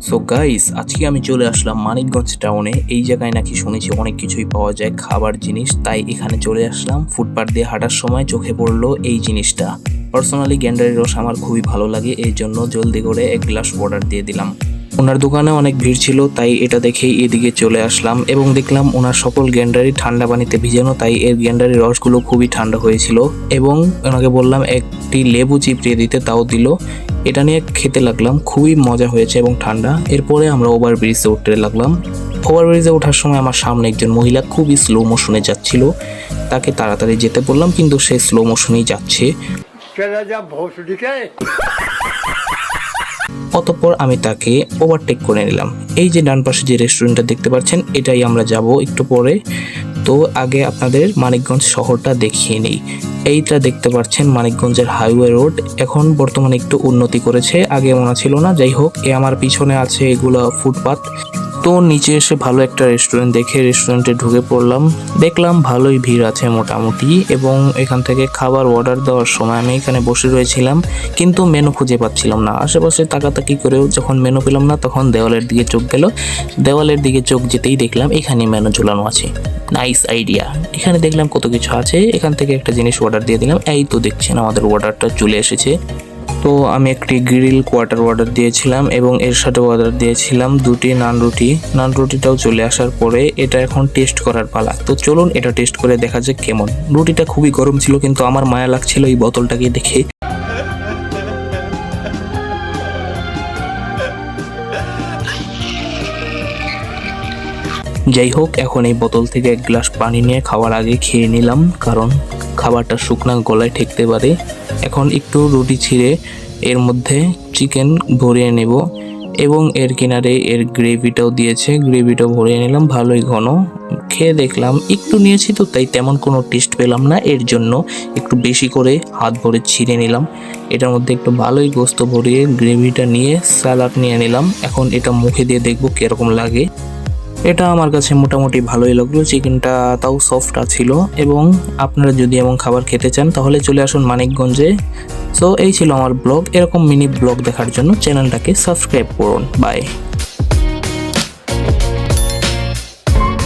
So guys, আজকে আমি চলে আসলাম মানিকগঞ্জ টাউনে। এই জায়গায় নাকি শুনেছি অনেক কিছুই পাওয়া যায় খাবার জিনিস, তাই এখানে চলে আসলাম। ফুটপাথ দিয়ে হাঁটার সময় চোখে পড়লো এই জিনিসটা। পার্সোনালি গ্যান্ডারি রস আমার খুবই ভালো লাগে, এই জন্য জলদি করে এক গ্লাস অর্ডার দিয়ে দিলাম। ওনার দোকানে অনেক ভিড় ছিল, তাই এটা দেখেই এদিকে চলে আসলাম এবং দেখলাম ওনার সকল গ্যান্ডারি ঠান্ডা পানিতে ভিজানো, তাই এর গ্যান্ডারি রসগুলো খুবই ঠান্ডা হয়েছিল। এবং ওনাকে বললাম একটি লেবু চিপড়িয়ে দিতে, তাও দিল। এটা নিয়ে খেতে লাগলাম, খুবই মজা হয়েছে এবং ঠান্ডা। এরপরে আমরা ওভারব্রিজে উঠতে লাগলাম। ওভারব্রিজে ওঠার সময় আমার সামনে একজন মহিলা খুবই স্লো মোশনে যাচ্ছিল, তাকে তাড়াতাড়ি যেতে বললাম, কিন্তু সে স্লো মোশনেই যাচ্ছে। অতঃপর আমি তাকে ওভারটেক করে নিলাম। এই যে ডান পাশে যে রেস্টুরেন্টটা দেখতে পাচ্ছেন, এটাই আমরা যাব একটু পরে। তো আগে আপনাদের মানিকগঞ্জ শহরটা দেখিয়ে নেই। এইটা দেখতে পাচ্ছেন মানিকগঞ্জের হাইওয়ে রোড, এখন বর্তমানে একটু উন্নতি করেছে, আগে মনে ছিল না। যাই হোক, আমার পিছনে আছে এগুলো ফুটপাত। তো নিচে এসে ভালো একটা রেস্টুরেন্ট দেখে রেস্টুরেন্টে ঢুকে পড়লাম। দেখলাম ভালোই ভিড় আছে মোটামুটি, এবং এখান থেকে খাবার অর্ডার দেওয়ার সময় আমি এখানে বসে রয়েছিলাম, কিন্তু মেনু খুঁজে পাচ্ছিলাম না। আশেপাশে তাকাতাকি করেও যখন মেনু পেলাম না, তখন দেওয়ালের দিকে চোখ গেল। দেওয়ালের দিকে চোখ যেতেই দেখলাম এখানে মেনু ঝুলানো আছে। Nice idea. এখানে দেখলাম কত কিছু আছে, এখান থেকে একটা জিনিস অর্ডার দিয়ে দিলাম। এই তো দেখছেন আমাদের অর্ডারটা চলে এসেছে। তো আমি একটি গ্রিল কোয়ার্টার অর্ডার দিয়েছিলাম এবং এর সাথে অর্ডার দিয়েছিলাম দুটি নান রুটি। নান রুটিটাও চলে আসার পরে এটা এখন টেস্ট করার পালা। তো চলুন এটা টেস্ট করে দেখা যাক কেমন। রুটিটা খুবই গরম ছিল, কিন্তু আমার মায়া লাগছিল এই বোতলটাকে দেখে। যাই হোক, এখন এই বোতল থেকে এক গ্লাস পানি নিয়ে খাওয়ার আগে খেয়ে নিলাম, কারণ খাবারটা শুকনা গলায় ঠেকতে পারে। এখন একটু রুটি ছিঁড়ে এর মধ্যে চিকেন ভরিয়ে নেব, এবং এর কিনারে এর গ্রেভিটাও দিয়েছে, গ্রেভিটাও ভরিয়ে নিলাম। ভালোই ঘন। খেয়ে দেখলাম, একটু নিয়েছি তো তাই তেমন কোনো টেস্ট পেলাম না, এর জন্য একটু বেশি করে হাত ভরে ছিঁড়ে নিলাম। এটার মধ্যে একটু ভালোই গোস্ত ভরিয়ে গ্রেভিটা নিয়ে স্যালাড নিয়ে নিলাম। এখন এটা মুখে দিয়ে দেখবো কিরকম লাগে। এটা আমার কাছে মোটামুটি ভালোই লাগলো, চিকেনটা তাও সফট ছিল। এবং আপনারা যদি এমন খাবার খেতে চান তাহলে চলে আসুন মানিকগঞ্জে। সো এই ছিল আমার ব্লগ। এরকম মিনি ব্লগ দেখার জন্য চ্যানেলটাকে সাবস্ক্রাইব করুন। বাই।